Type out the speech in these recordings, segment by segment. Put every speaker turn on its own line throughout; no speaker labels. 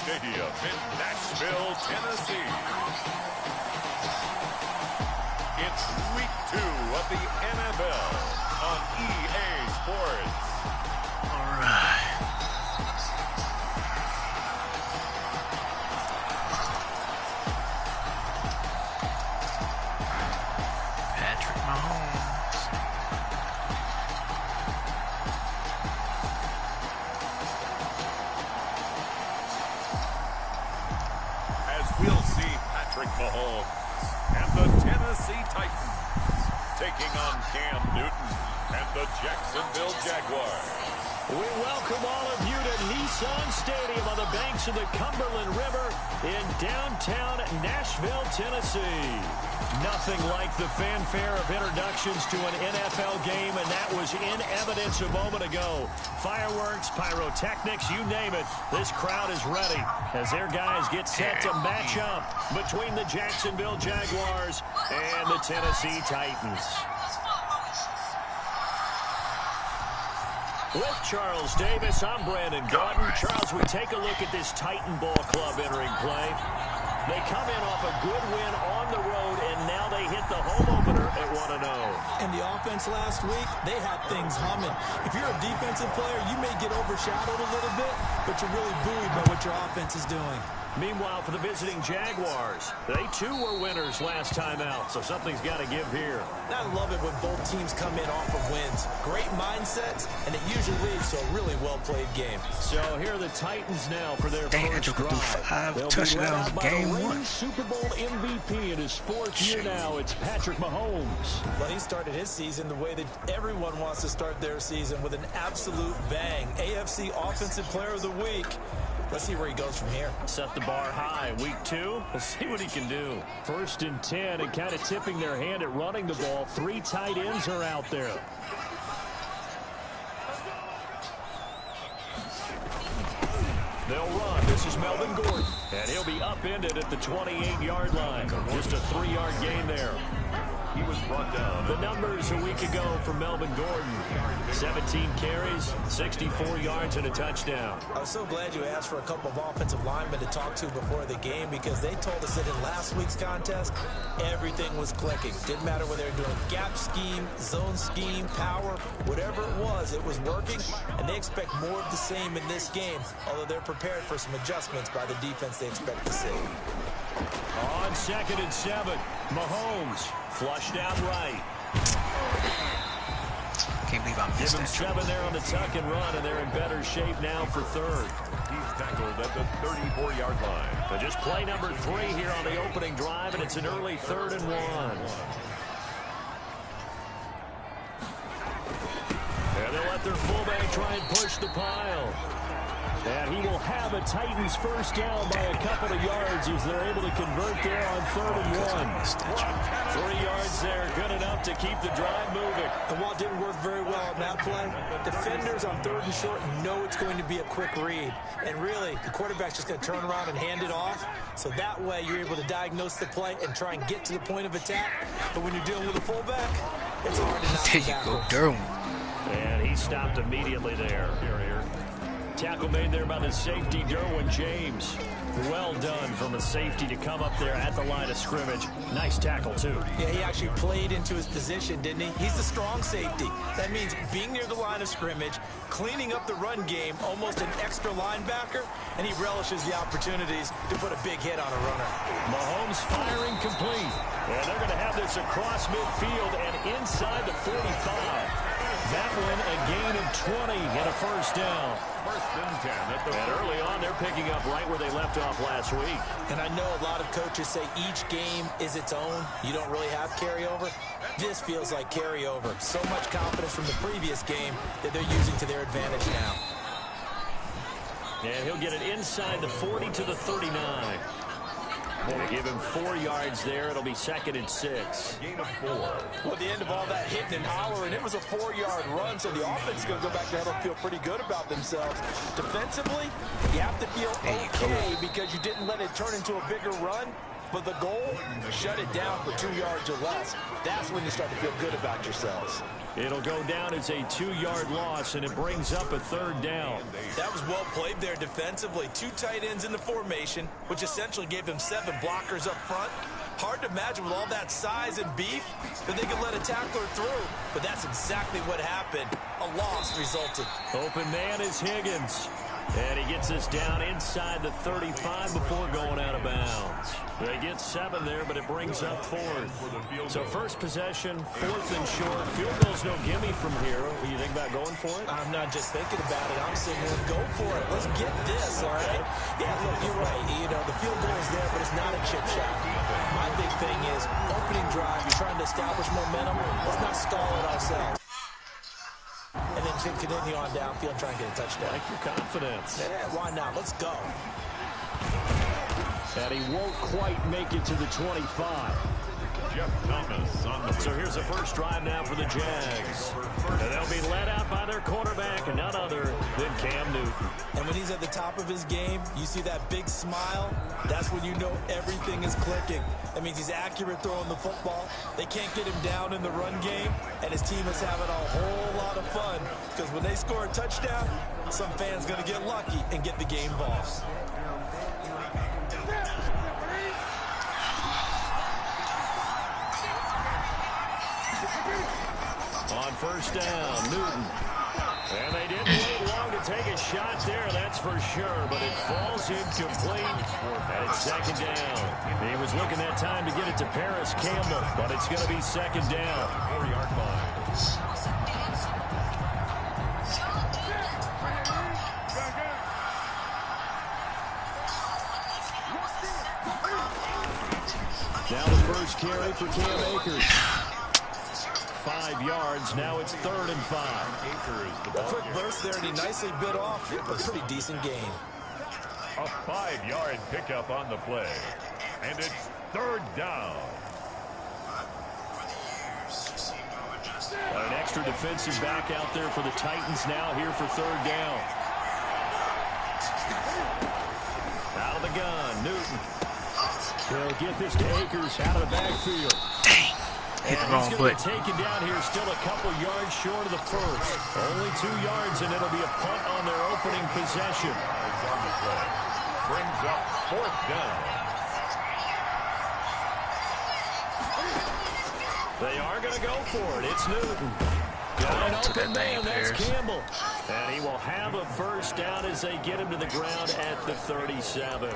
Stadium in Nashville, Tennessee. It's week 2 of the NFL on EA Sports.
All right. Patrick Mahomes.
As we'll see Patrick Mahomes and the Tennessee Titans taking on Cam Newton and the Jacksonville Jaguars.
We welcome all of you to Nissan Stadium on the banks of the Cumberland River in downtown Nashville, Tennessee. Nothing like the fanfare of introductions to an NFL game, and that was in evidence a moment ago. Fireworks, pyrotechnics, you name it. This crowd is ready as their guys get set to match up between the Jacksonville Jaguars and the Tennessee Titans. With Charles Davis, I'm Brandon Gordon. Charles, we take a look at this Titan Ball Club entering play. They come in off a good win on the road, and now they hit the home opener at 1-0.
And the offense last week, they had things humming. If you're a defensive player, you may get overshadowed a little bit, but you're really buoyed by what your offense is doing.
Meanwhile, for the visiting Jaguars, they too were winners last time out, so something's got to give here.
I love it when both teams come in off of wins. Great mindsets, and it usually leads to a really well-played game.
So here are the Titans now for their
Dang,
first
I just
drive.
threw 5 touchdowns game 1.
Super Bowl MVP in his 4th year now. It's Patrick Mahomes.
Well, he started his season the way that everyone wants to start their season, with an absolute bang. AFC Offensive Player of the Week. Let's see where he goes from here.
Set the bar high. Week 2, we'll see what he can do. 1st and 10, and kind of tipping their hand at running the ball. 3 tight ends are out there. They'll run. This is Melvin Gordon, and he'll be upended at the 28-yard line. Just a 3-yard gain there.
He was brought down.
The numbers a week ago for Melvin Gordon. 17 carries, 64 yards, and a touchdown.
I was so glad you asked for a couple of offensive linemen to talk to before the game, because they told us that in last week's contest, everything was clicking. Didn't matter whether they were doing gap scheme, zone scheme, power, whatever it was working, and they expect more of the same in this game, although they're prepared for some adjustments by the defense they expect to see.
On 2nd and 7, Mahomes flushed out right.
Can't believe I missed
Give him
that.
7 there on the tuck and run, and they're in better shape now for 3rd.
He's tackled at the 34-yard line.
But just play number 3 here on the opening drive, and it's an early 3rd and 1. And they'll let their fullback try and push the pile. And he will have a Titans first down by a couple of yards as they're able to convert there on 3rd and 1. 3 yards there, good enough to keep the drive moving.
And while it didn't work very well on that play, defenders on 3rd and short know it's going to be a quick read. And really, the quarterback's just going to turn around and hand it off. So that way, you're able to diagnose the play and try and get to the point of attack. But when you're dealing with a fullback, it's hard to knock
There
him
you
down.
go, Durham.
And he stopped immediately there. Tackle made there by the safety, Derwin James. Well done from a safety to come up there at the line of scrimmage. Nice tackle, too.
Yeah, he actually played into his position, didn't he? He's the strong safety. That means being near the line of scrimmage, cleaning up the run game, almost an extra linebacker, and he relishes the opportunities to put a big hit on a runner.
Mahomes firing complete. And they're going to have this across midfield and inside the 45. That one, a gain of 20 and a first down.
1st and 10 at the
And early on, they're picking up right where they left off last week.
And I know a lot of coaches say each game is its own. You don't really have carryover. This feels like carryover. So much confidence from the previous game that they're using to their advantage now.
And he'll get it inside the 40 to the 39. They give him 4 yards there. It'll be 2nd and 6.
gain of 4.
Well, at the end of all that hitting and hollering, it was a 4-yard run, so the offense is going to go back to huddle and feel pretty good about themselves. Defensively, you have to feel okay because you didn't let it turn into a bigger run. But the goal, shut it down for 2 yards or less. That's when you start to feel good about yourselves.
It'll go down as a 2-yard loss, and it brings up a 3rd down.
That was well played there defensively. 2 tight ends in the formation, which essentially gave them 7 blockers up front. Hard to imagine with all that size and beef that they could let a tackler through. But that's exactly what happened. A loss resulted.
Open man is Higgins. And he gets us down inside the 35 before going out of bounds. They get 7 there, but it brings up 4th. So first possession, 4th and short. Field goal's no gimme from here. What do you think about going for it?
I'm not just thinking about it. I'm saying, go for it. Let's get this, all right? Yeah, look, you're right. You know, the field goal is there, but it's not a chip shot. My big thing is opening drive. You're trying to establish momentum. Let's not stall it ourselves. And then continue on downfield and try and get a touchdown.
Like your confidence.
Yeah, why not? Let's go.
And he won't quite make it to the 25.
Jeff Thomas on the
So here's the first drive now for the Jags. And they'll be led out by their quarterback, none other than Cam Newton.
And when he's at the top of his game, you see that big smile, that's when you know everything is clicking. That means he's accurate throwing the football. They can't get him down in the run game, and his team is having a whole lot of fun because when they score a touchdown, some fan's going to get lucky and get the game ball.
On first down, Newton. And they didn't wait long to take a shot there, that's for sure, but it falls incomplete, and it's 2nd down. He was looking that time to get it to Paris Campbell, but it's going to be 2nd down.
4-yard line.
Now the first carry for Cam Akers. 5 yards. Now it's 3rd and 5.
A quick burst there, and he nicely bit off a pretty decent gain.
A 5-yard pickup on the play. And it's 3rd down.
An extra defensive back out there for the Titans now here for 3rd down. Out of the gun, Newton. He'll get this to Akers out of the backfield.
Dang. Hit the wrong foot.
Taken down here, still a couple yards short of the first. Only 2 yards, and it'll be a punt on their opening possession.
On the play. Brings up 4th down.
They are going to go for it. It's Newton.
Hold on to that thing,
That's
Bears.
Campbell. And he will have a first down as they get him to the ground at the 37.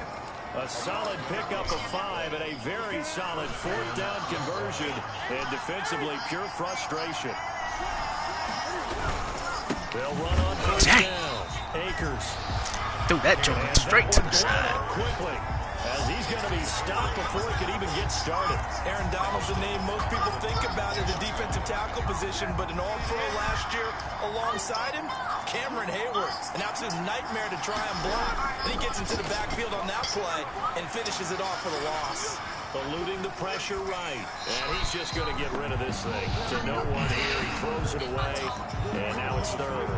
A solid pickup of 5 and a very solid 4th down conversion. And defensively, pure frustration. They'll run on 1st down. Akers.
Threw that joint straight to the side.
Quickly, as he's going to be stopped before he could even get started.
Aaron Donald's a name most people think about in the defensive tackle position, but an all-pro last year alongside him, Cameron Hayward, an absolute nightmare to try and block. And he gets into the backfield on that play and finishes it off for the loss.
Eluding the pressure right, and he's just going to get rid of this thing. To no one here, he throws it away, and now it's 3rd.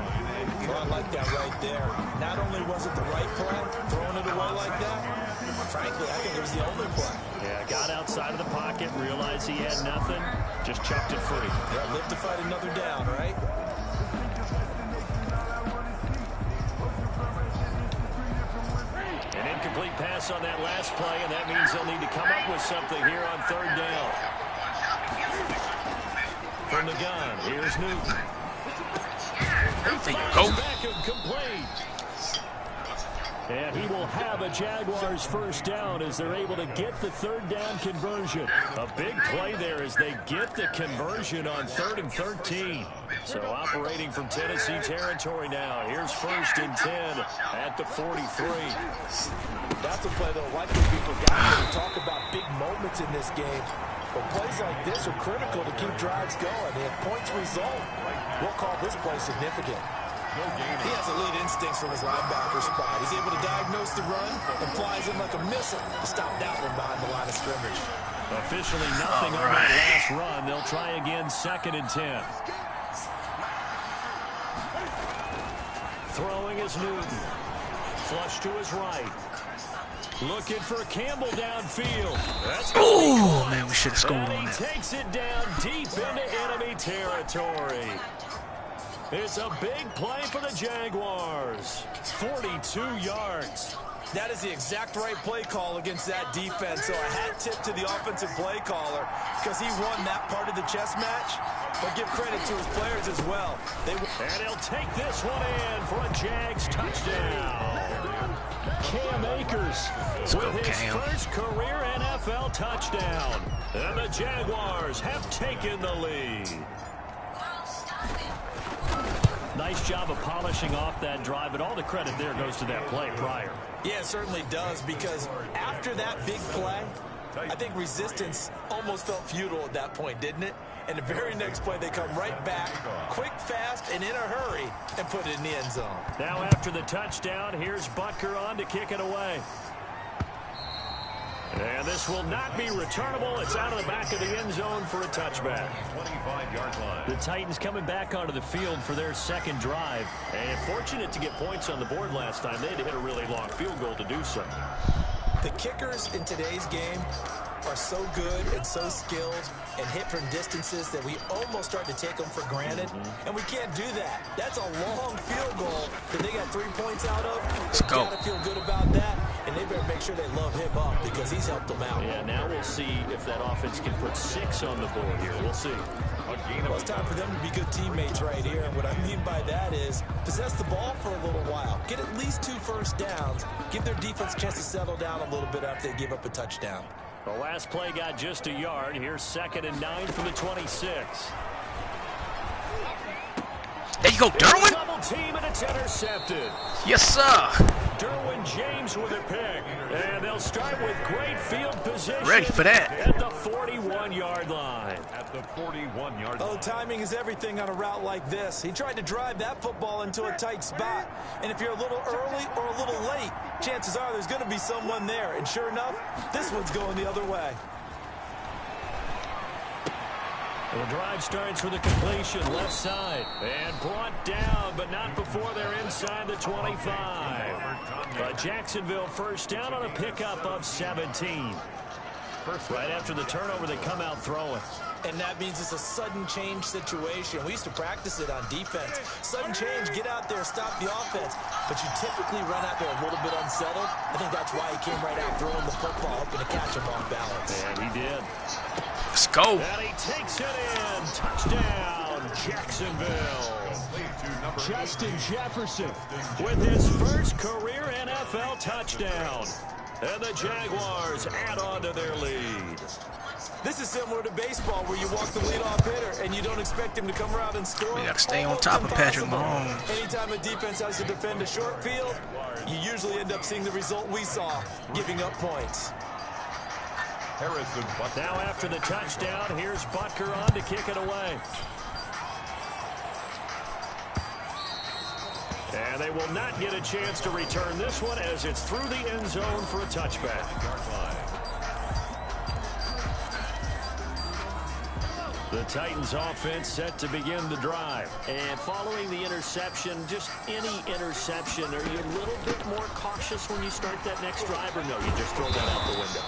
Well, I like that right there. Not only was it the right play, throwing it away like that, frankly, I think it was the only play.
Yeah, got outside of the pocket, realized he had nothing, just chucked it free.
Yeah, live to fight another down, right?
An incomplete pass on that last play, and that means they'll need to come up with something here on 3rd down. From the gun, here's Newton.
There you go.
Back and complete. And he will have a Jaguars first down as they're able to get the 3rd down conversion. A big play there as they get the conversion on 3rd and 13. So operating from Tennessee territory now. Here's 1st and 10 at the 43.
That's a play that will likely be forgotten when we talk about big moments in this game. But plays like this are critical to keep drives going. If points result, we'll call this play significant. He has elite instincts from his linebacker spot. He's able to diagnose the run and flies in like a missile to stop that one behind the line of scrimmage.
Officially nothing on that last run. They'll try again, 2nd and 10. Throwing is Newton. Flush to his right. Looking for Campbell downfield.
Oh, man, we should have scored
and
on
he
that.
takes it down deep into enemy territory. It's a big play for the Jaguars. 42 yards.
That is the exact right play call against that defense. So a hat tip to the offensive play caller because he won that part of the chess match. But give credit to his players as well.
And he'll take this one in for a Jags touchdown. Cam Akers with his first career NFL touchdown. And the Jaguars have taken the lead. Nice job of polishing off that drive, but all the credit there goes to that play prior.
Yeah, it certainly does, because after that big play, I think resistance almost felt futile at that point, didn't it? And the very next play, they come right back, quick, fast, and in a hurry, and put it in the end zone.
Now after the touchdown, here's Butker on to kick it away. And this will not be returnable. It's out of the back of the end zone for a touchback.
25-yard line.
The Titans coming back onto the field for their second drive. And fortunate to get points on the board last time. They had to hit a really long field goal to do so.
The kickers in today's game are so good and so skilled and hit from distances that we almost start to take them for granted. And we can't do that. That's a long field goal that they got 3 points out of.
Let's go.
Got to feel good about that. And they better make sure they love him up because he's helped them out.
Yeah, now we'll see if that offense can put 6 on the board here. We'll see.
Well, it's time for them to be good teammates right here. And what I mean by that is possess the ball for a little while. Get at least 2 first downs. Give their defense a chance to settle down a little bit after they give up a touchdown.
The last play got just a yard. Here's 2nd and 9 from the 26.
There you go, Derwin.
Double team, and it's intercepted.
Yes, sir.
Derwin James with a pick. And they'll start with great field position.
Ready for that.
At the 41-yard line.
At the 41-yard line.
Oh, timing is everything on a route like this. He tried to drive that football into a tight spot. And if you're a little early or a little late, chances are there's going to be someone there. And sure enough, this one's going the other way.
The drive starts with a completion left side and brought down, but not before they're inside the 25. But Jacksonville first down on a pickup of 17. Right after the turnover, they come out throwing.
And that means it's a sudden change situation. We used to practice it on defense. Sudden change, get out there, stop the offense. But you typically run out there a little bit unsettled. I think that's why he came right out throwing the football, hoping to catch him off balance.
And he did.
Let's go.
And he takes it in. Touchdown, Jacksonville. Justin Jefferson with his first career NFL touchdown. And the Jaguars add on to their lead.
This is similar to baseball where you walk the leadoff hitter and you don't expect him to come around and score.
We got to stay on top of Patrick Mahomes.
Anytime a defense has to defend a short field, you usually end up seeing the result we saw, giving up points.
Now after the touchdown, here's Butker on to kick it away. And they will not get a chance to return this one as it's through the end zone for a touchback. The Titans offense set to begin the drive. And following the interception, just any interception, are you a little bit more cautious when you start that next drive, or no, you just throw that out the window?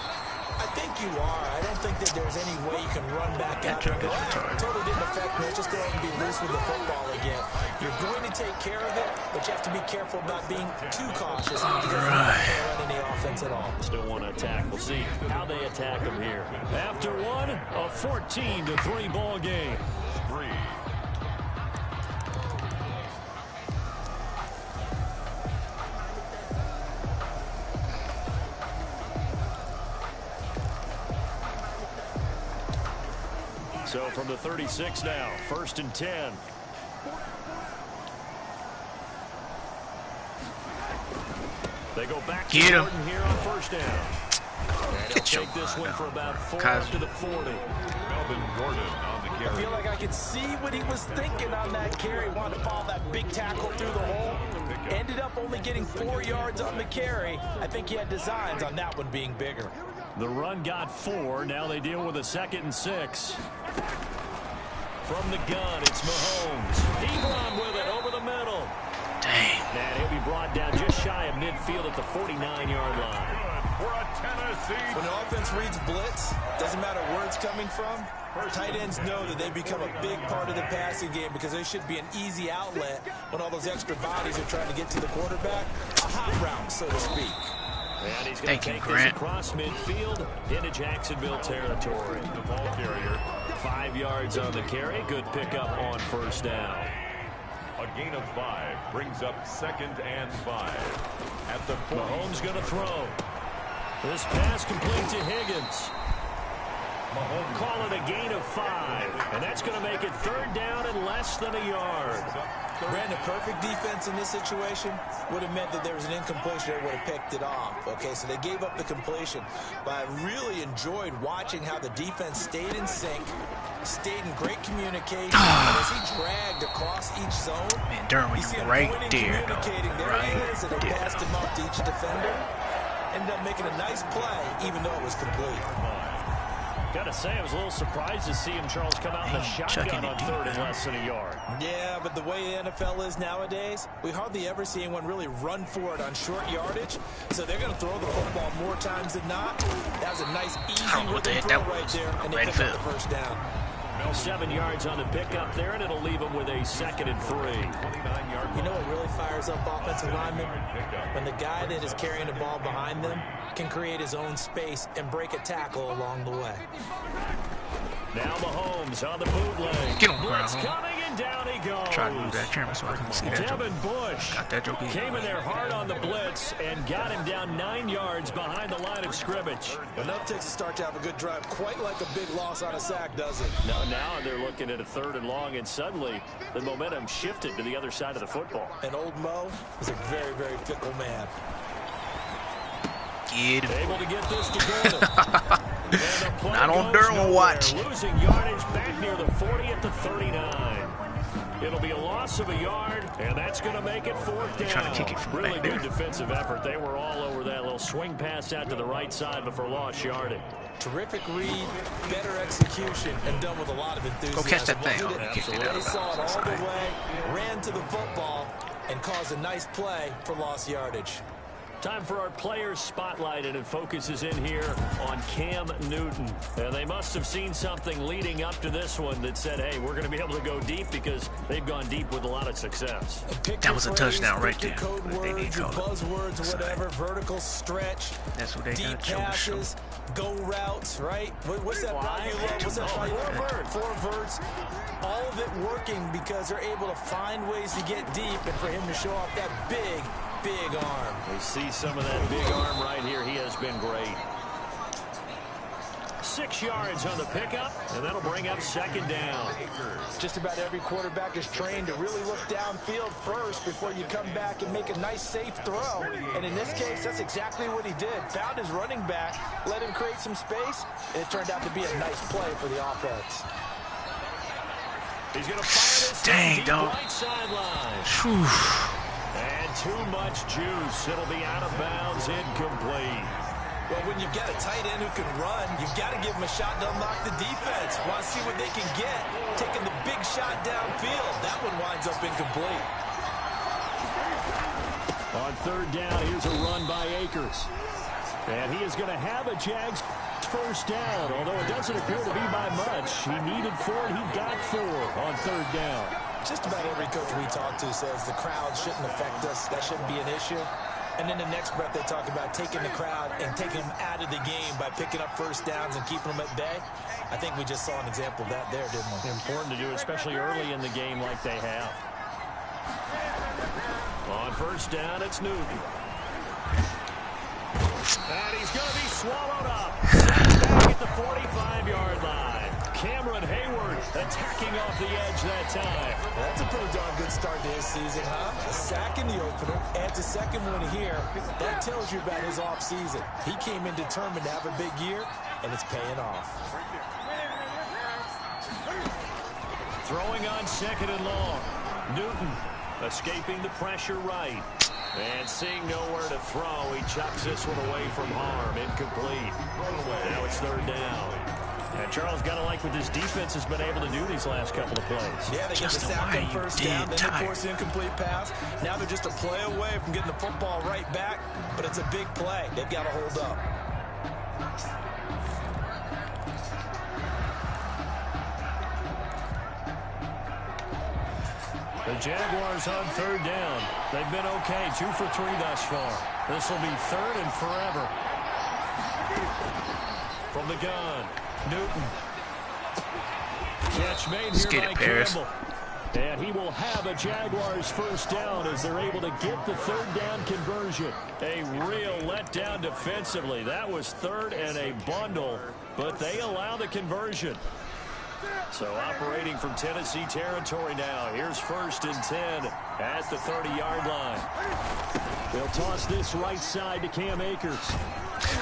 I think you are. I don't think that there's any way you can run back out and go, totally didn't affect me. Just go ahead and be loose with the football again. You're going to take care of it, but you have to be careful about being too cautious because you don't run any offense at all.
Still want to attack. We'll see how they attack them here. After one, a 14-3 ball game. So from the 36 now, 1st and 10. They go back to Gordon here on first down. And he'll take this one for about 4 up to the 40.
Melvin Gordon on the carry.
I feel like I could see what he was thinking on that carry. Wanted to follow that big tackle through the hole. Ended up only getting 4 yards on the carry. I think he had designs on that one being bigger.
The run got 4. Now they deal with a 2nd and 6. From the gun, it's Mahomes. Ebron with it over the middle.
Dang.
And he'll be brought down just shy of midfield at the 49-yard line.
for a Tennessee.
When the offense reads blitz, doesn't matter where it's coming from, tight ends know that they become a big part of the passing game because they should be an easy outlet when all those extra bodies are trying to get to the quarterback. A hot route, so to speak.
And he's going to take this across midfield into Jacksonville territory.
The ball carrier.
5 yards on the carry. Good pickup on first down.
A gain of 5 brings up 2nd and 5. At the 40.
Mahomes going to throw. This pass complete to Higgins. Mahomes call it a gain of 5. And that's going to make it 3rd down and less than a yard.
Brandon, perfect defense in this situation would have meant that there was an incompletion that would have picked it off. Okay, so they gave up the completion. But I really enjoyed watching how the defense stayed in sync, stayed in great communication. And as he dragged across each zone,
man, Derwin right there,
there he is, and they passed him off to each defender. Ended up making a nice play, even though it was complete.
Gotta say, I was a little surprised to see him, Charles, come out in the shotgun on 3rd and less than a yard.
Yeah, but the way the NFL is nowadays, we hardly ever see anyone really run for it on short yardage. So they're going to throw the football more times than not. That was a nice, easy rhythm throw right there, and they picked up the first down.
7 yards on the pickup there, and it'll leave them with a 2nd and 3.
You know what really fires up offensive linemen? When the guy that is carrying the ball behind them can create his own space and break a tackle along the way.
Now Mahomes on the bootleg.
Get on the
Blitz
ground.
coming, and down he goes.
Try to move that camera so I can see that joke.
Devin Bush
Got that joke.
came in there hard on the blitz and got him down 9 yards behind the line of scrimmage.
Enough takes a start to have a good drive, quite like a big loss on a sack, does it?
Now they're looking at a 3rd and long, and suddenly the momentum shifted to the other side of the football.
And old Mo is a very, very fickle man.
Get him.
Able to get this to Gordon.
Not on Derwin watch.
Losing yardage back near the 40 at the 39. It'll be a loss of a yard, and that's going to make it 4th down.
Trying to kick it from
really
back
good
there.
defensive effort. They were all over that little swing pass out to the right side before lost yardage.
Terrific read, better execution, and done with a lot of enthusiasm.
Go catch that thing.
Well,
Oh, kicked it out
they
of
saw it
bounds.
all the way, ran to the football, and caused a nice play for lost yardage.
Time for our players spotlight, and it focuses in here on Cam Newton. And they must have seen something leading up to this one that said, hey, we're going to be able to go deep because they've gone deep with a lot of success.
That was a touchdown right there.
Code words, your buzzwords, whatever, vertical stretch,
That's what they
deep
got to show.
passes, go routes, right? What's that route you love? What's that route you love? 4 verts. All of it working because they're able to find ways to get deep and for him to show off that big arm.
We see some of that big arm right here. He has been great. 6 yards on the pickup, and that'll bring up 2nd down.
Just about every quarterback is trained to really look downfield first before you come back and make a nice, safe throw. And in this case, that's exactly what he did. Found his running back, let him create some space, and it turned out to be a nice play for the offense.
He's going to fire this
Dang,
deep
dog.
right sideline.
Whew.
And too much juice. It'll be out of bounds, incomplete.
Well, when you've got a tight end who can run, you've got to give him a shot to unlock the defense. Want to see what they can get. Taking the big shot downfield. That one winds up incomplete.
On 3rd down, here's a run by Akers. And he is going to have a Jags first down, although it doesn't appear to be by much. He needed 4, and he got 4 on 3rd down.
Just about every coach we talk to says the crowd shouldn't affect us. That shouldn't be an issue. And then the next breath they talk about taking the crowd and taking them out of the game by picking up first downs and keeping them at bay. I think we just saw an example of that there, didn't we?
Important to do, especially early in the game like they have. On 1st down, it's Newton. And he's going to be swallowed up. Back at the 45-yard line. Cameron Hayward attacking off the edge that time.
That's a pretty darn good start to his season, huh? A sack in the opener, adds a 2nd one here. That tells you about his offseason. He came in determined to have a big year, and it's paying off.
Throwing on 2nd and long. Newton escaping the pressure right. And seeing nowhere to throw, he chucks this one away from harm. Incomplete. Now it's 3rd down. And Charles got to like what this defense has been able to do these last couple of plays.
Yeah, they get the sack on first down, then they force the incomplete pass. Now they're just a play away from getting the football right back, but it's a big play. They've got to hold up.
The Jaguars on third down. They've been okay, 2 for 3 thus far. This will be third and forever. From the gun, Newton. Catch made here by Campbell. And he will have a Jaguars first down as they're able to get the third down conversion. A real letdown defensively. That was third and a bundle, but they allow the conversion. So operating from Tennessee territory now. Here's 1st and 10 at the 30-yard line. They'll toss this right side to Cam Akers.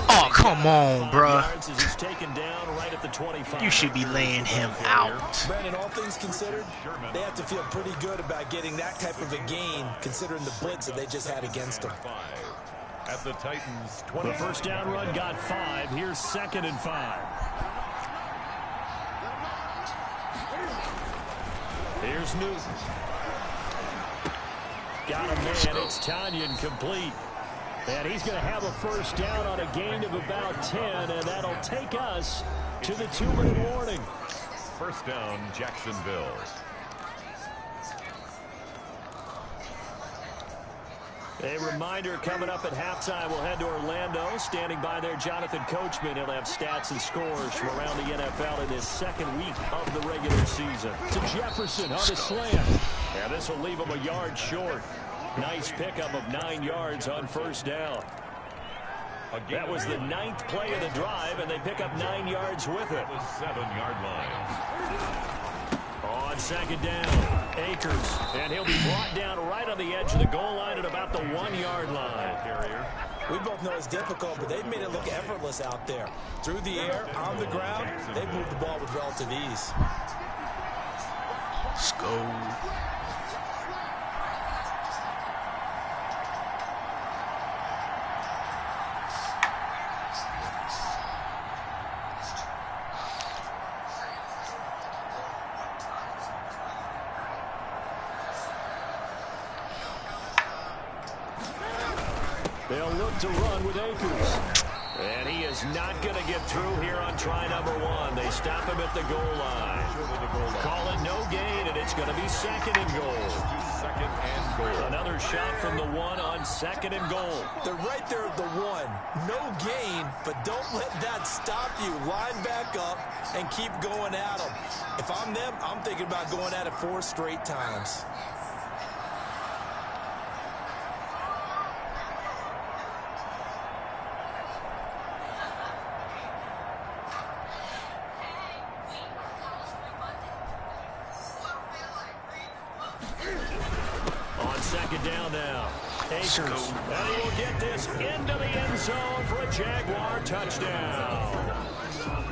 Oh, come on, bruh.
He's taken down right at the 25.
You should be laying him out.
Brandon, all things considered, they have to feel pretty good about getting that type of a gain, considering the blitz that they just had against them.
At the Titans, 20.
The first down run got 5. Here's 2nd and 5. Here's Newton. Got a man. It's Tanyan complete. And he's going to have a first down on a gain of about 10, and that'll take us to the 2-minute warning.
First down, Jacksonville.
A reminder coming up at halftime, we'll head to Orlando. Standing by there, Jonathan Coachman. He'll have stats and scores from around the NFL in his 2nd week of the regular season. To Jefferson on the slant. And this will leave him a yard short. Nice pickup of 9 yards on first down. That was the 9th play of the drive, and they pick up 9 yards with it.
The 7-yard line.
On 2nd down, Akers, and he'll be brought down right on the edge of the goal line at about the 1-yard line.
We both know it's difficult, but they've made it look effortless out there. Through the air, on the ground, they've moved the ball with relative ease.
Let's go.
They'll look to run with Akers. And he is not going to get through here on try number 1. They stop him at the goal line. Call it no gain, and it's going to be 2nd and goal.
2nd and goal.
Another shot from the 1 on 2nd and goal.
They're right there at the 1. No gain, but don't let that stop you. Line back up and keep going at them. If I'm them, I'm thinking about going at it 4 straight times.
Down now. Akers. And he will get this into the end zone for a Jaguar touchdown.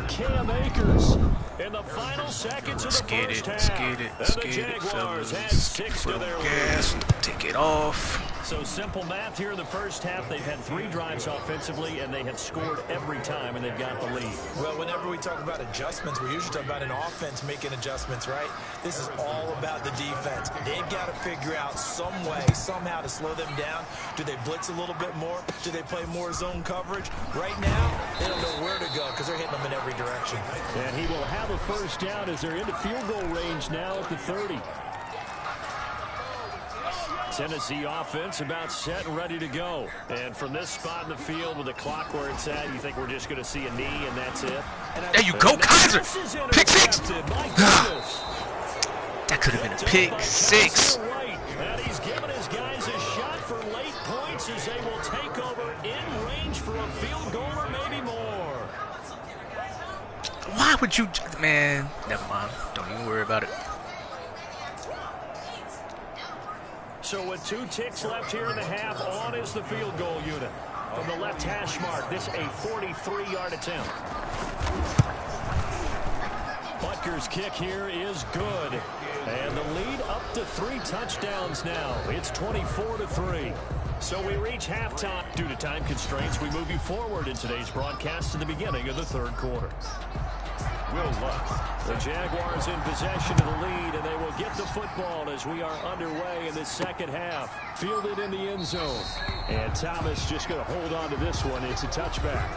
Cam Akers in the final seconds of the first half.
Let's get it,
Jaguars
fellas.
had 6 to their
Gas, take it off.
So simple math here in the first half. They've had 3 drives offensively, and they have scored every time, and they've got the lead.
Well, whenever we talk about adjustments, we usually talk about an offense making adjustments, right? This is all about the defense. They've got to figure out some way, somehow to slow them down. Do they blitz a little bit more? Do they play more zone coverage? Right now, they don't know where to go because they're hitting them in every direction.
And he will have a first down as they're into field goal range now at the 30. Tennessee offense about set and ready to go. And from this spot in the field with the clock where it's at, you think we're just going to see a knee and that's it?
There you go, Kaiser. Pick 6. That could have been a pick 6.
And he's given his guys a shot for late points as they will take over in range for a field goal or maybe more.
Why would you, man? Never mind. Don't even worry about it.
So with 2 ticks left here in the half, on is the field goal unit. From the left hash mark, this a 43-yard attempt. Butker's kick here is good. And the lead up to 3 touchdowns now. It's 24-3. So we reach halftime. Due to time constraints, we move you forward in today's broadcast to the beginning of the 3rd quarter.
Will Lutz.
The Jaguars in possession of the lead, and they will get the football as we are underway in the second half. Fielded in the end zone. And Thomas just going to hold on to this one. It's a touchback.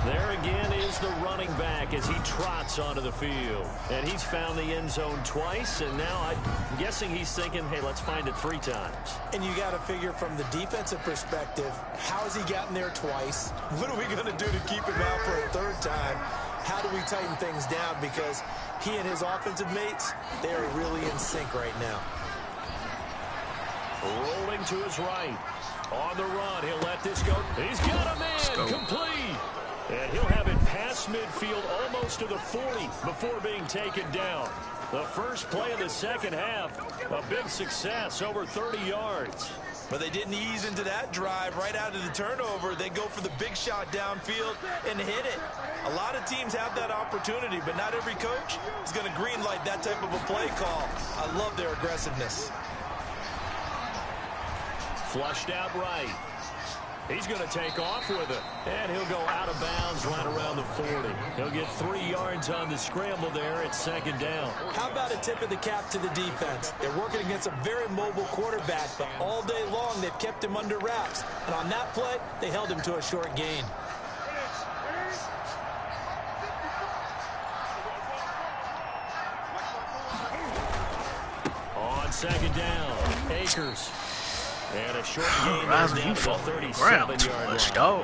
There again is the running back as he trots onto the field. And he's found the end zone twice, and now I'm guessing he's thinking, hey, let's find it 3 times.
And you got to figure from the defensive perspective, how has he gotten there twice? What are we going to do to keep him out for a 3rd time? How do we tighten things down? Because he and his offensive mates, they are really in sync right now.
Rolling to his right. On the run, he'll let this go. He's got a man complete. And he'll have it past midfield almost to the 40 before being taken down. The first play of the second half, a big success, over 30 yards.
But they didn't ease into that drive right out of the turnover. They go for the big shot downfield and hit it. A lot of teams have that opportunity, but not every coach is going to greenlight that type of a play call. I love their aggressiveness.
Flushed out right. He's going to take off with it. And he'll go out of bounds right around the 40. He'll get 3 yards on the scramble there at 2nd down.
How about a tip of the cap to the defense? They're working against a very mobile quarterback, but all day long they've kept him under wraps. And on that play, they held him to a short gain.
On 2nd down, Akers. And a short gain
Riley, you fall on the ground too much, dog.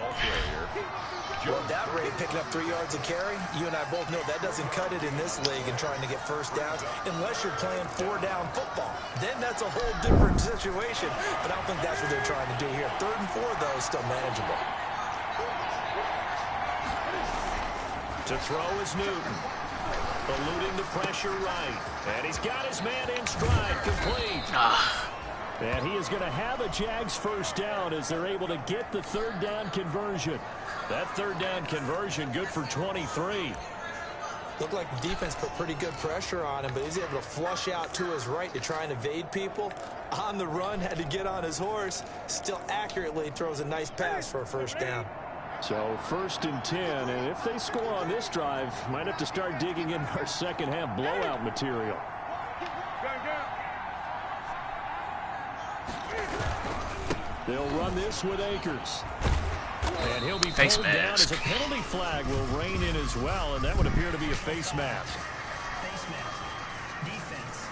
Well, at that rate, picking up 3 yards a carry, you and I both know that doesn't cut it in this league and trying to get first downs unless you're playing 4-down football. Then that's a whole different situation, but I don't think that's what they're trying to do here. 3rd and 4, though, is still manageable.
To throw is Newton. Eluding the pressure right. And he's got his man in stride, complete. And he is going to have a Jags first down as they're able to get the 3rd down conversion. That 3rd down conversion good for 23.
Looked like the defense put pretty good pressure on him, but he's able to flush out to his right to try and evade people. On the run, had to get on his horse. Still accurately throws a nice pass for a first down.
So 1st and 10, and if they score on this drive, might have to start digging in our second half blowout material. They'll run this with Akers. And he'll be pulled down as a penalty flag will rein in as well, and that would appear to be a face mask.
Face mask. Defense.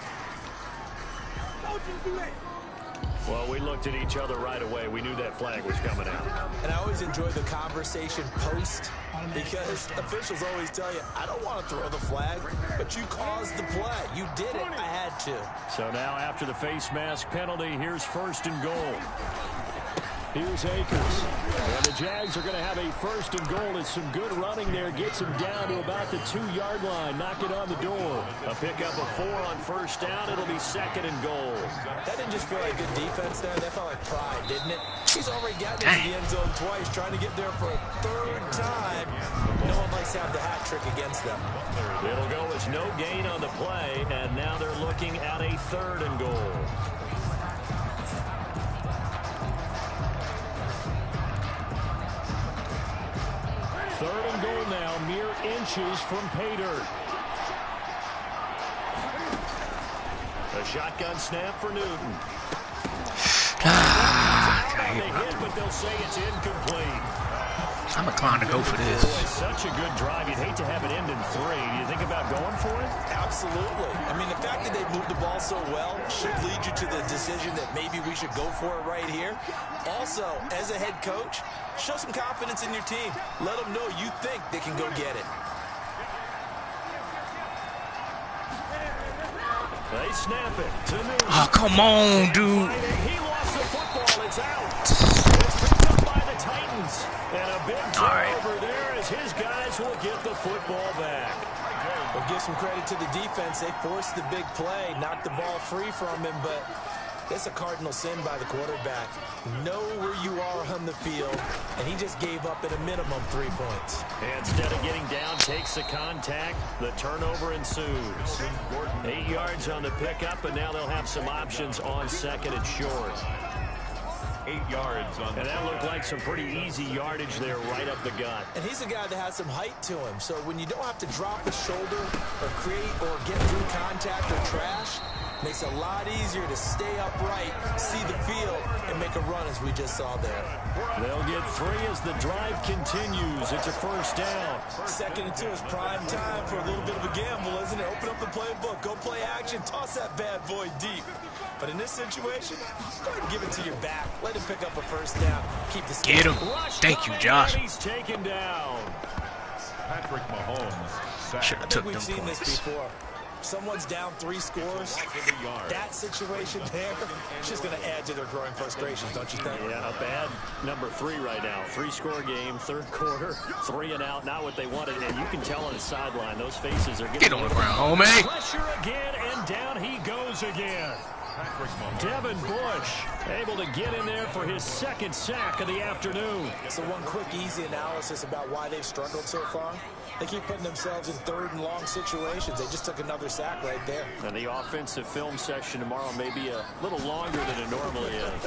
Well, we looked at each other right away. We knew that flag was coming out.
And I always enjoy the conversation post because officials always tell you, I don't want to throw the flag, but you caused the play. You did it. I had to.
So now after the face mask penalty, here's 1st and goal. Here's Akers. And the Jags are going to have a 1st and goal. It's some good running there. Gets him down to about the 2-yard line. Knock it on the door. A pickup of 4 on 1st down. It'll be 2nd and goal.
That didn't just feel like good defense there. That felt like pride, didn't it? He's already gotten into the end zone twice, trying to get there for a 3rd time. No one likes to have the hat trick against them.
It'll go as no gain on the play, and now they're looking at a 3rd and goal. 3rd and goal now, mere inches from pay dirt. A shotgun snap for Newton. They hit, but they'll say it's incomplete.
I'm inclined to go for this.
Boy, such a good drive. You'd hate to have it end in 3. Do you think about going for it?
Absolutely. I mean, the fact that they moved the ball so well should lead you to the decision that maybe we should go for it right here. Also, as a head coach, show some confidence in your team. Let them know you think they can go get it.
They snap it to Newton.
Oh, come on, dude.
He lost the football. It's out. It's picked up by the Titans. And a big turnover there as his guys will get the football back.
We'll give some credit to the defense. They forced the big play, knocked the ball free from him, but it's a cardinal sin by the quarterback. Know where you are on the field, and he just gave up at a minimum 3 points.
And instead of getting down, takes the contact. The turnover ensues. 8 yards on the pickup, and now they'll have some options on 2nd and short.
8 yards on the
And that looked like some pretty easy yardage there right up the gut.
And he's a guy that has some height to him. So when you don't have to drop a shoulder or create or get through contact or trash, makes it a lot easier to stay upright, see the field, and make a run as we just saw there.
They'll get 3 as the drive continues. It's a first down.
2nd and 2 is prime time for a little bit of a gamble, isn't it? Open up the playbook, go play action, toss that bad boy deep. But in this situation, go ahead and give it to your back. Let him pick up a first down. Keep the
Get him. Thank you, Josh.
He's taken down.
Patrick Mahomes.
Should have took
We've
them
seen this
points.
before. Someone's down 3 scores. That situation there, it's just going to add to their growing frustrations, don't you think?
Yeah, a bad number 3 right now. 3-score game, 3rd quarter, 3 and out, not what they wanted. And you can tell on the sideline, those faces are getting...
Get on the ground, homie.
Pressure again, and down he goes again. Devin Bush able to get in there for his 2nd sack of the afternoon.
So one quick, easy analysis about why they've struggled so far. They keep putting themselves in 3rd and long situations. They just took another sack right there.
And the offensive film session tomorrow may be a little longer than it normally is.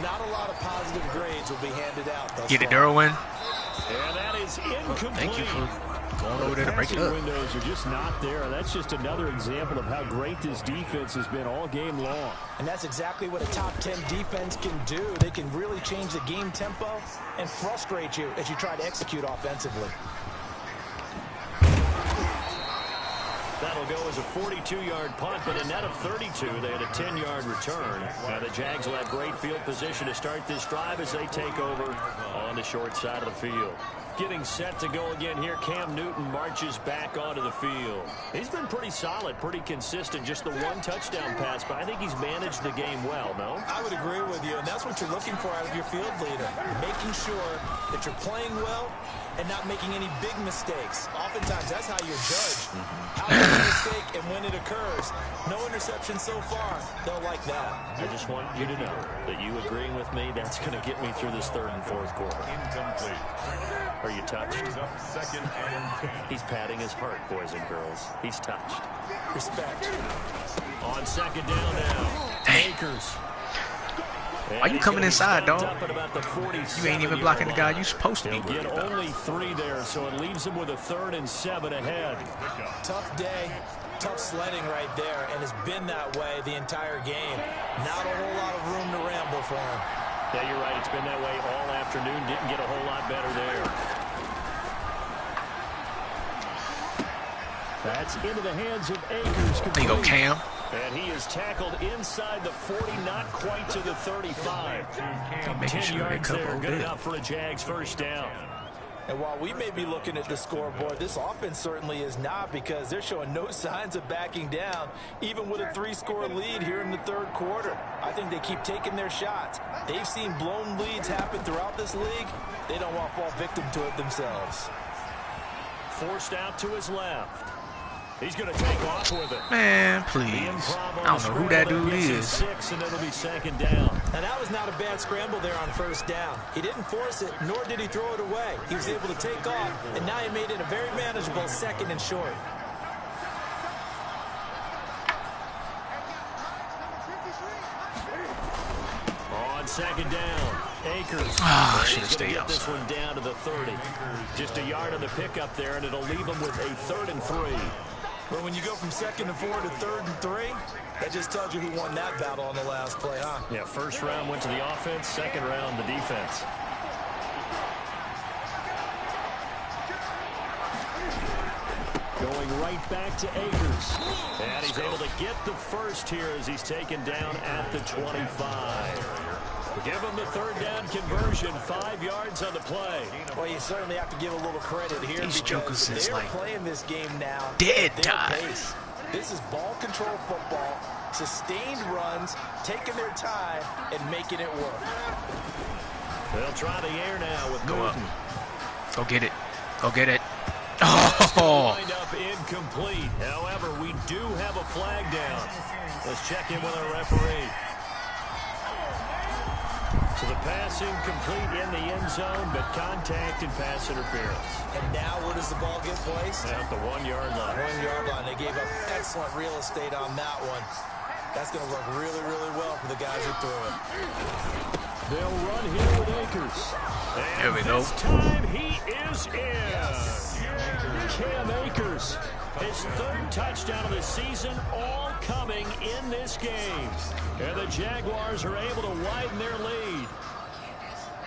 Not a lot of positive grades will be handed out thus
Get it,
far.
Derwin.
And that is incomplete.
Thank you for going over there to break it
Passing
up.
windows are just not there. That's just another example of how great this defense has been all game long.
And that's exactly what a top 10 defense can do. They can really change the game tempo and frustrate you as you try to execute offensively.
That'll go as a 42-yard punt, but a net of 32. They had a 10-yard return. Now the Jags will have great field position to start this drive as they take over on the short side of the field. Getting set to go again here, Cam Newton marches back onto the field. He's been pretty solid, pretty consistent, just the 1 touchdown pass, but I think he's managed the game well, no?
I would agree with you, and that's what you're looking for out of your field leader. Making sure that you're playing well and not making any big mistakes. Oftentimes, that's how you're judged. How big a mistake and when it occurs. No interception so far. They'll like that.
I just want you to know that you agreeing with me, that's going to get me through this 3rd and 4th quarter.
Incomplete.
Are you touched?
Up 2nd and 10.
He's patting his heart, boys and girls. He's touched.
Respect.
On 2nd down now.
Dang.
Akers.
Why you coming inside, dog? You ain't even blocking the guy you supposed to be
He'll
worried
get
about.
only 3 there, so it leaves him with a 3rd and 7 ahead.
Tough day, tough sledding right there, and it's been that way the entire game. Not a whole lot of room to ramble for him.
Yeah, you're right. It's been that way all afternoon. Didn't get a whole lot better there. That's into the hands of Akers.
There you go, Cam.
And he is tackled inside the 40, not quite to the 35.
Making
10
sure they
yards
cover
there,
a
good
bit.
enough for a Jags first down.
And while we may be looking at the scoreboard, this offense certainly is not, because they're showing no signs of backing down, even with a 3-score lead here in the 3rd quarter. I think they keep taking their shots. They've seen blown leads happen throughout this league. They don't want to fall victim to it themselves.
Forced out to his left. He's going to take off with it.
Man, please. I don't know who that dude is.
6, and it'll be 2nd down.
And that was not a bad scramble there on 1st down. He didn't force it, nor did he throw it away. He was able to take off, and now he made it a very manageable 2nd and short.
On 2nd down, Akers.
Ah, should have
He's
stayed
gonna get this
outside.
one down to the 30. Just a yard on the pickup there, and it'll leave him with a 3rd and 3.
But when you go from 2nd and 4 to 3rd and 3, that just tells you who won that battle on the last play, huh?
Yeah, 1st round went to the offense, 2nd round the defense. Going right back to Akers. And he's able to get the 1st here as he's taken down at the 25. Give him the 3rd down conversion, 5 yards on the play.
Well, you certainly have to give a little credit here.
These jokers is
they're
like
playing this game now
dead
at their
time.
pace. This is ball control football, sustained runs, taking their time and making it work.
They'll try the air now with
Go up.
Newton.
Go get it. Go get it.
It's gonna
Oh,
wind up incomplete. However, we do have a flag down. Let's check in with our referee. So the pass incomplete in the end zone, but contact and pass interference.
And now where does the ball get placed?
At the 1-yard line.
1-yard line. They gave up excellent real estate on that one. That's going to work really, really well for the guys who threw it.
They'll run here with Akers. And
here we go.
This time he is in. Cam Akers, his third touchdown of the season, all coming in this game. And the Jaguars are able to widen their lead.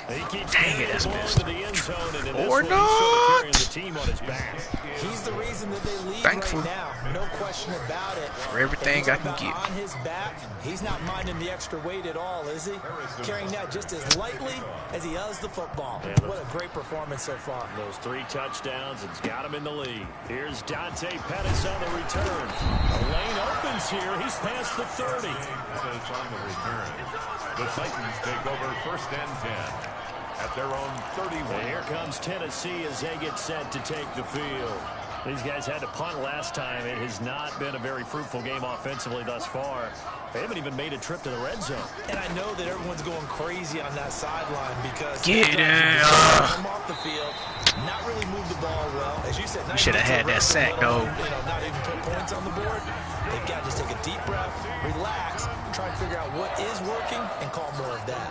He keeps
Dang it, that's missed.
to the end zone, and in this
Or
one, he's sort of carrying
not.
the team on his back.
He's the reason that they lead
Thankful.
right now. No question about it.
For everything I can get.
On his back, he's not minding the extra weight at all, is he? Carrying that just as lightly as he does the football. What a great performance so far.
Those 3 touchdowns, it's got him in the lead. Here's Dante Pettis on the return. The lane opens here. He's past the 30.
On the return. The Titans take over 1st and 10 at their own 31.
And here comes Tennessee as they get set to take the field. These guys had to punt last time. It has not been a very fruitful game offensively thus far. They haven't even made a trip to the red zone.
And I know that everyone's going crazy on that sideline because
Get it.
come off the field, not really move the ball well. As you said,
You should have had that sack, though.
Not even put points on the board. They've got to just take a deep breath, relax, try to figure out what is working, and call more of that.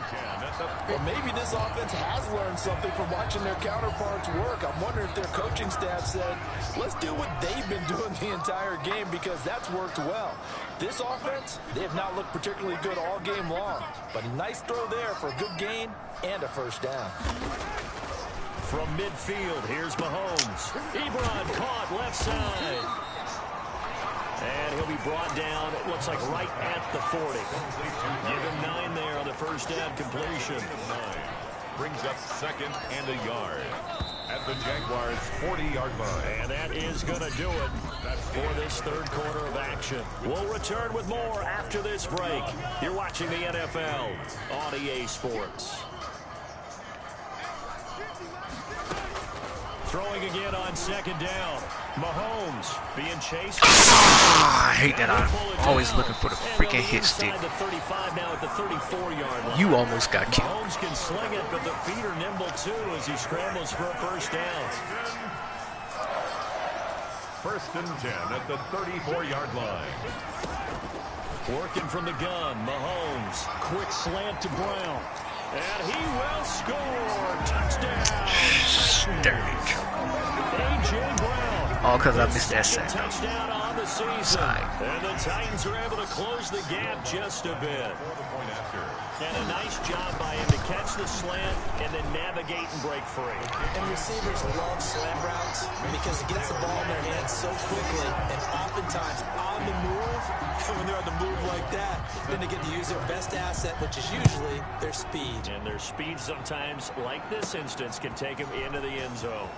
Well, maybe this offense has learned something from watching their counterparts work. I'm wondering if their coaching staff said, let's do what they've been doing the entire game because that's worked well. This offense, they have not looked particularly good all game long. But a nice throw there for a good gain and a first down.
From midfield, here's Mahomes. Ebron caught left side. And he'll be brought down, it looks like right at the 40. Give him 9 there on the first down completion.
9 brings up 2nd and a yard at the Jaguars' 40-yard line.
And that is going to do it for this third quarter of action. We'll return with more after this break. You're watching the NFL on EA Sports. Throwing again on 2nd down. Mahomes being chased.
I hate that I'm always looking for the freaking hit stick.
The 35 now at the 34-yard line.
You almost got killed.
Mahomes can sling it, but the feet are nimble too as he scrambles for a first down.
1st and 10 at the 34-yard line.
Working from the gun, Mahomes. Quick slant to Brown. And he will score. Touchdown.
Dirty.
A.J. Brown.
All because I missed that sack.
Touchdown on the season.
Side.
And the Titans are able to close the gap just a bit. And a nice job by him to catch the slant and then navigate and break free.
And receivers love slant routes because it gets the ball in their hands so quickly and oftentimes on the move. When they're on the move like that, then they get to use their best asset, which is usually their speed.
And their speed sometimes, like this instance, can take them into the end zone.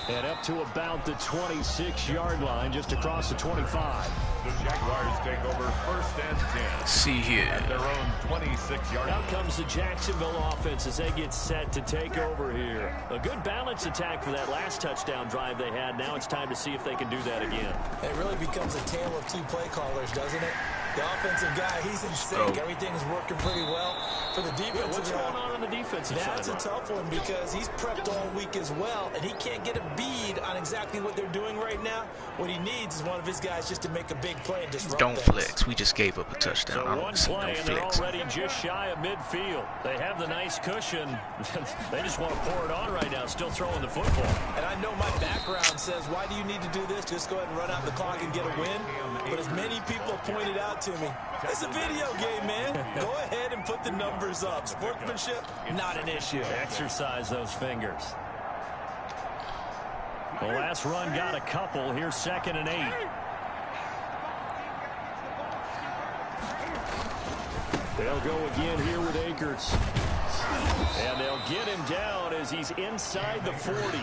And up to about the 26-yard line, just across the 25.
The Jaguars take over 1st and 10.
See here.
At their own 26-yard line.
Out comes the Jacksonville offense as they get set to take over here. A good balance attack for that last touchdown drive they had. Now it's time to see if they can do that again.
It really becomes a tale of 2 play callers, doesn't it? The offensive guy, he's in sync. Everything's working pretty well. For the defensive
What's going on the defensive side?
That's a tough one because he's prepped all week as well, and he can't get a bead on exactly what they're doing right now. What he needs is one of his guys just to make a big play and disrupt
Don't
things.
flex. We just gave up a touchdown.
So
I
one
don't see no
play, and they're
flex.
already just shy of midfield. They have the nice cushion. They just want to pour it on right now, still throwing the football.
And I know my background says, why do you need to do this? Just go ahead and run out the clock and get a win. But as many people have pointed out to me, it's a video game, man. Go ahead and put the numbers up. Sportsmanship, not an issue.
Exercise those fingers. The last run got a couple. Here's 2nd and 8. They'll go again here with Akers. And they'll get him down as he's inside the 40.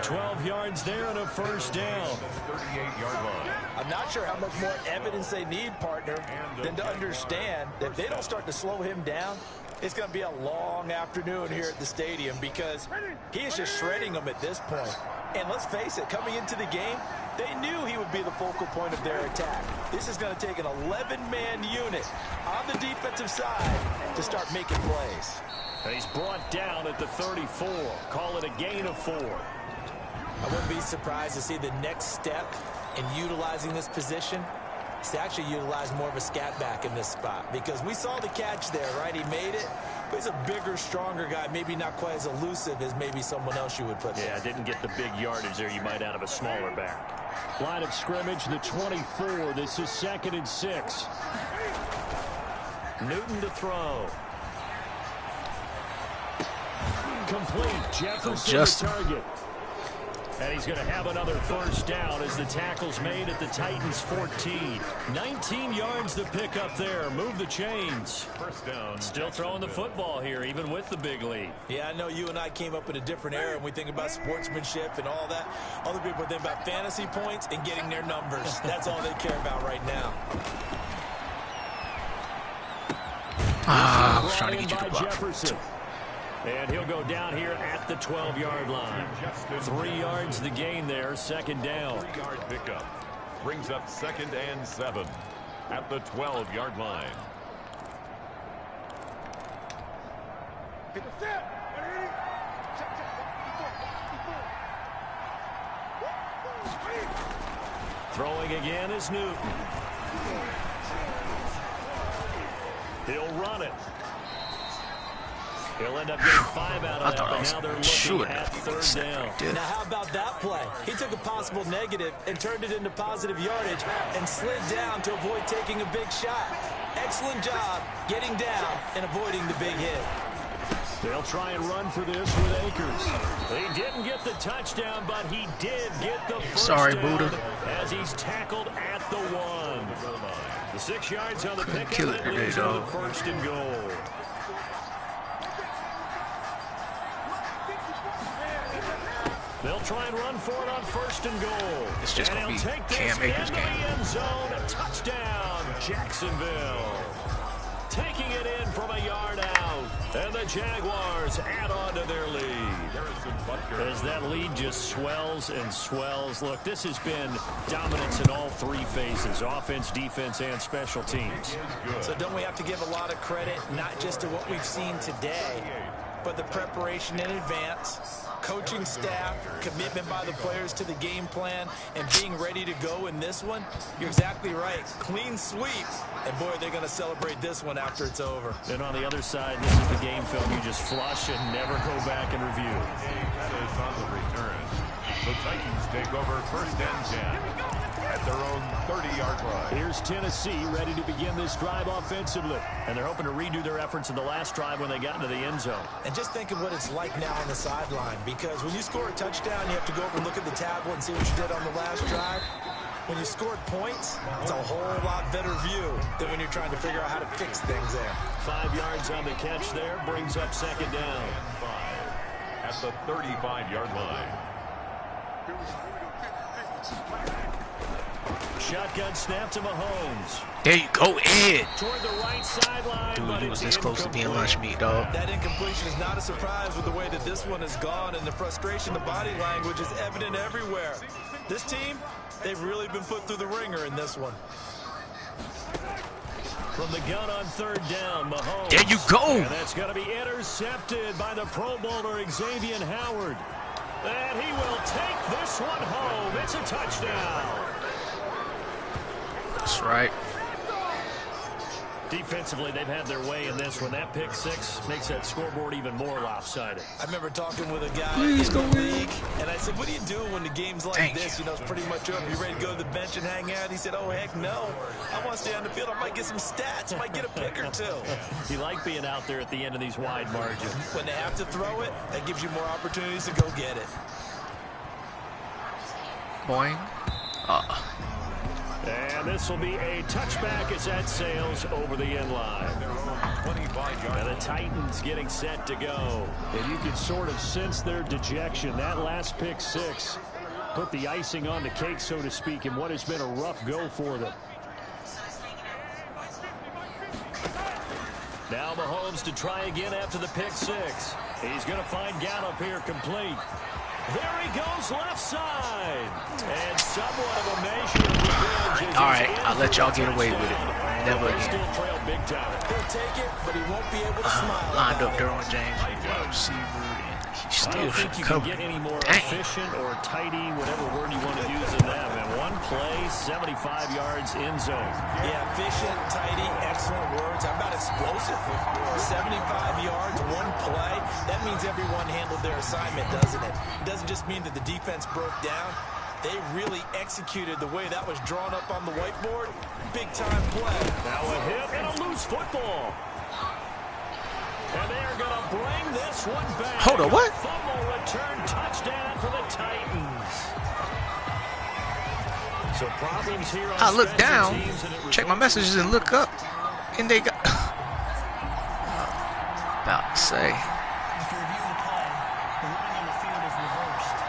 12 yards there and a first down.
38-yard line.
I'm not sure how much more evidence they need, partner, than to understand that if they don't start to slow him down, it's going to be a long afternoon here at the stadium because he is just shredding them at this point. And let's face it, coming into the game, they knew he would be the focal point of their attack. This is going to take an 11-man unit on the defensive side to start making plays.
And he's brought down at the 34. Call it a gain of 4.
I wouldn't be surprised to see the next step in utilizing this position backs to actually utilize more of a scat back in this spot because we saw the catch there, right? He made it, but he's a bigger, stronger guy, maybe not quite as elusive as maybe someone else you would put there.
Yeah, didn't get the big yardage there you might out of a smaller back. Line of scrimmage, the 24. This is 2nd and 6. Newton to throw. Complete. Jefferson the target. And he's going to have another first down as the tackle's made at the Titans' 14. 19 yards to pick up there. Move the chains.
First down.
Still throwing the football here, even with the big lead.
Yeah, I know you and I came up in a different era, and we think about sportsmanship and all that. Other people think about fantasy points and getting their numbers. That's all they care about right now.
I was trying to get you to block.
Jefferson. And he'll go down here at the 12-yard line. 3 yards the gain there, 2nd down.
3-yard pickup brings up 2nd and 7 at the 12-yard line.
Throwing again is Newton. He'll run it. He'll end up getting 5 out of that, but now they're looking at 3rd down.
Now, how about that play? He took a possible negative and turned it into positive yardage and slid down to avoid taking a big shot. Excellent job getting down and avoiding the big hit.
They'll try and run for this with Akers. He didn't get the touchdown, but he did get the first down
Buddha.
as he's tackled at the 1. The 6 yards on the pick
kill it
and
today,
leads
dog.
to the 1st and goal. They'll try and run for it on 1st and goal.
It's just going to be Cam Akers' game.
End zone, a touchdown, Jacksonville. Taking it in from a yard out. And the Jaguars add on to their lead. As that lead just swells and swells. Look, this has been dominance in all 3 phases, offense, defense, and special teams.
So don't we have to give a lot of credit, not just to what we've seen today, but the preparation in advance, coaching staff, commitment by the players to the game plan, and being ready to go in this one? You're exactly right. Clean sweep. And, boy, they're going to celebrate this one after it's over.
And on the other side, this is the game film you just flush and never go back and review.
That is on the return. The Titans take over 1st and 10 at their own 30-yard line.
Here's Tennessee ready to begin this drive offensively. And they're hoping to redo their efforts in the last drive when they got into the end zone.
And just think of what it's like now on the sideline, because when you score a touchdown, you have to go over and look at the tablet and see what you did on the last drive. When you scored points, it's a whole lot better view than when you're trying to figure out how to fix things there.
5 yards on the catch there, brings up 2nd down.
5 at the 35-yard line.
Shotgun snap to Mahomes.
There you go, Ed.
Toward the right sideline.
Dude, he was this close to being lunch meat, dog.
That incompletion is not a surprise with the way that this one has gone, and the frustration, the body language is evident everywhere. This team, they've really been put through the ringer in this one.
From the gun on 3rd down, Mahomes.
There you go.
And that's going to be intercepted by the Pro Bowler Xavier Howard. And he will take this one home. It's a touchdown.
That's right.
Defensively, they've had their way in this one. That pick 6 makes that scoreboard even more lopsided.
I remember talking with a guy in the league, and I said, what do you do when the game's like this? You know, it's pretty much over. You ready to go to the bench and hang out? He said, oh, heck no. I want to stay on the field. I might get some stats. Might get a pick or 2.
You like being out there at the end of these wide margins.
When they have to throw it, that gives you more opportunities to go get it.
Boing.
And this will be a touchback as that sails over the end line. And the Titans getting set to go. And you can sort of sense their dejection. That last pick 6 put the icing on the cake, so to speak, in what has been a rough go for them. Now Mahomes to try again after the pick 6. He's going to find Gallup here complete. There he goes, left side. And somewhat of a measure of revenge.
All right, I'll let y'all get away with it. Never again.
Still trail big time.
He'll take it, but he won't be able to smile.
Lined up Derwin James, receiver, and
I
Still
don't think
should
you
cover.
can get any more
Dang.
efficient or tidy, whatever word you want to use in that. And one play, 75 yards in zone.
Yeah, efficient, tidy, excellent words. How about explosive? 75 yards, one play. That means everyone handled their assignment, doesn't it? It doesn't just mean that the defense broke down. They really executed the way that was drawn up on the whiteboard. Big-time play.
Now a hit and a loose football. And they're going to bring this one back.
Hold on, what?
Fumble return touchdown for the Titans. So problems here on
I look
special
down,
teams, and it
check my messages, and look up, and they got. About to say.
After reviewing the play, the running on the field is reversed.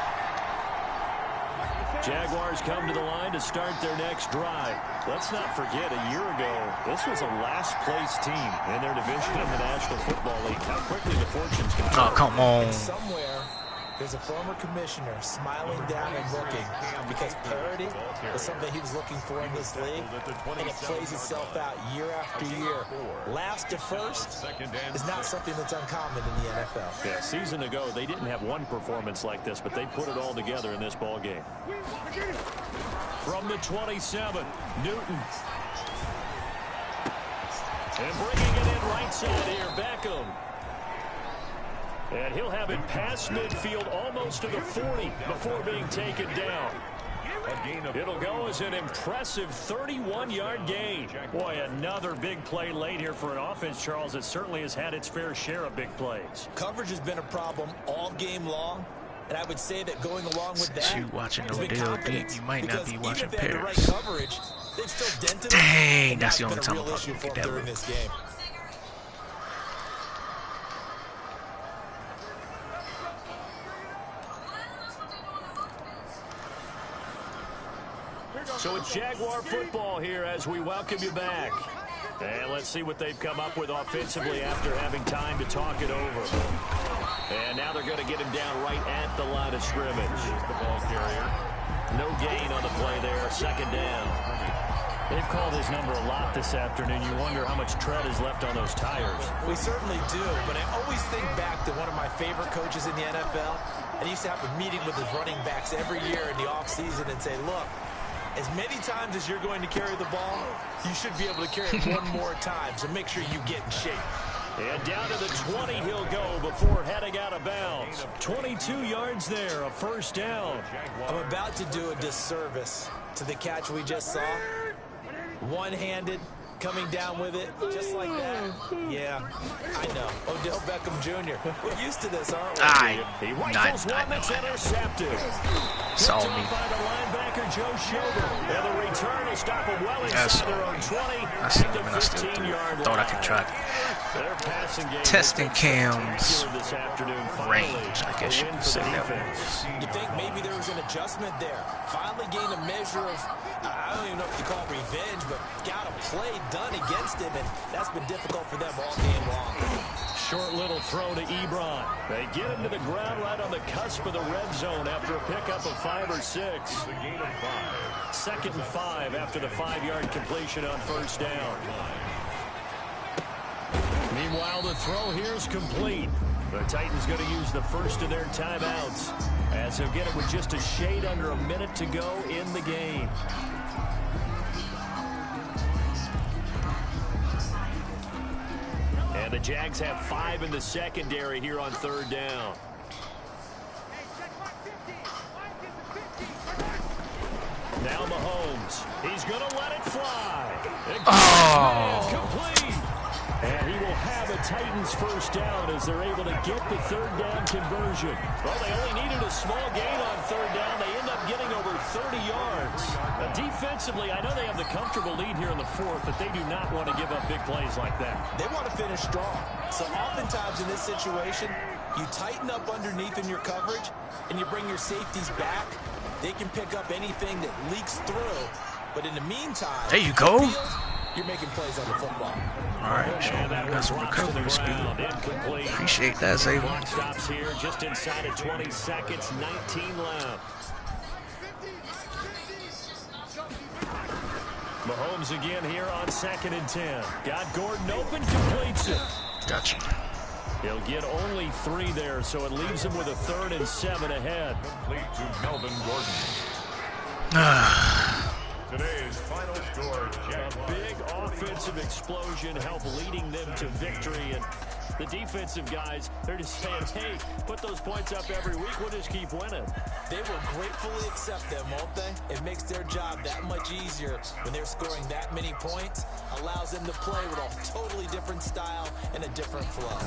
Jaguars come to the line to start their next drive. Let's not forget, a year ago, this was a last-place team in their division in the National Football League. How quickly the fortunes can
Oh, come on.
Somewhere, there's a former commissioner smiling down and looking because parity was something he was looking for in this league, and it plays itself out year after year. Last to first is not something that's uncommon in the NFL.
Yeah, a season ago, they didn't have one performance like this, but they put it all together in this ball game. From the 27, Newton. And bringing it in right side here, Beckham. And he'll have it past midfield almost to the 40 before being taken down. It'll go as an impressive 31-yard gain. Boy, another big play late here for an offense, Charles, that certainly has had its fair share of big plays.
Coverage has been a problem all game long, and I would say that going along with
Since
that,
you watching
has been
Odell
confidence,
Beat, you might not
because
be watching
even if they had the right
Paris.
coverage, they've still dented
Dang,
them, and
that's the
been
only
a
time
real
I'm
issue
gonna
for
get
them
that
during
one.
this game.
So it's Jaguar football here as we welcome you back. And let's see what they've come up with offensively after having time to talk it over. And now they're going to get him down right at the line of scrimmage.
The ball carrier.
No gain on the play there, second down. They've called his number a lot this afternoon. You wonder how much tread is left on those tires.
We certainly do, but I always think back to one of my favorite coaches in the NFL. And he used to have a meeting with his running backs every year in the offseason and say, look, as many times as you're going to carry the ball, you should be able to carry it one more time, so make sure you get in shape.
And down to the 20 he'll go before heading out of bounds. 22 yards there, a first down.
I'm about to do a disservice to the catch we just saw. One-handed, coming down with it, just like that. Yeah, I know. Odell Beckham Jr. We're used to this, aren't we?
He rifles one that's intercepted.
Saw
Picked
me.
up by the linebacker, Joe Schobert. And the return will stop him well inside their own 20
I seen
at the
him and I still
15-yard line.
thought I could try
Their passing game
testing
has been
Cam's
spectacular this afternoon.
range, I guess you
Finally, a win
could
for
say
the
that
defense.
You think maybe there was an adjustment there. Finally gained a measure of, I don't even know if you call it revenge, but got a play done against him, and that's been difficult for them all game long.
Short little throw to Ebron. They get him to the ground right on the cusp of the red zone after a pickup of 5 or 6. Second and 5 after the 5-yard completion on first down. Meanwhile, the throw here is complete. The Titans going to use the first of their timeouts as they'll get it with just a shade under a minute to go in the game. And the Jags have 5 in the secondary here on third down. Now Mahomes. He's going to let it fly.
Oh.
Complete. And he will have a Titans first down as they're able to get the third down conversion. Well, they only needed a small gain on third down. They end up getting over 30 yards. Now, defensively, I know they have the comfortable lead here in the fourth, but they do not want to give up big plays like that.
They want to finish strong. So oftentimes in this situation, you tighten up underneath in your coverage, and you bring your safeties back. They can pick up anything that leaks through. But in the meantime,
There you go.
you're making plays on the football.
All right, sure. Got some recovery speed.
Incomplete.
Appreciate that, Xavier.
Clock stops here just inside of 20 seconds, 19 left. Mahomes again here on 2nd and 10. Got Gordon open, completes it.
Gotcha.
He'll get only 3 there, so it leaves him with a 3rd and 7 ahead.
Complete to Melvin Gordon. Today's final score,
A big offensive explosion helped leading them to victory. And the defensive guys, they're just saying, hey, put those points up every week. We'll just keep winning.
They will gratefully accept them, won't they? It makes their job that much easier when they're scoring that many points. Allows them to play with a totally different style and a different flow.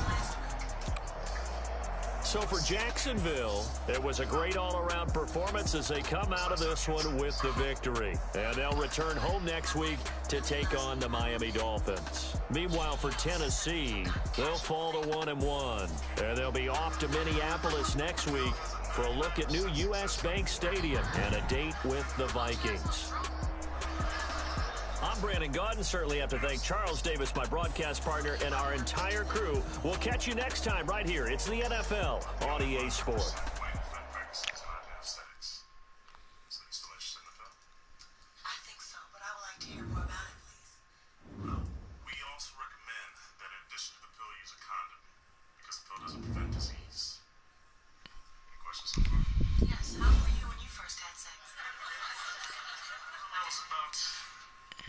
So for Jacksonville, it was a great all-around performance as they come out of this one with the victory. And they'll return home next week to take on the Miami Dolphins. Meanwhile, for Tennessee, they'll fall to 1-1. And they'll be off to Minneapolis next week for a look at new U.S. Bank Stadium and a date with the Vikings. I'm Brandon Gaudin. Certainly have to thank Charles Davis, my broadcast partner, and our entire crew. We'll catch you next time right here. It's the NFL on EA Sport.
I think so, but I would like to hear more about it, please.
Well, we also recommend that in addition to the pill, use a condom, because the pill doesn't prevent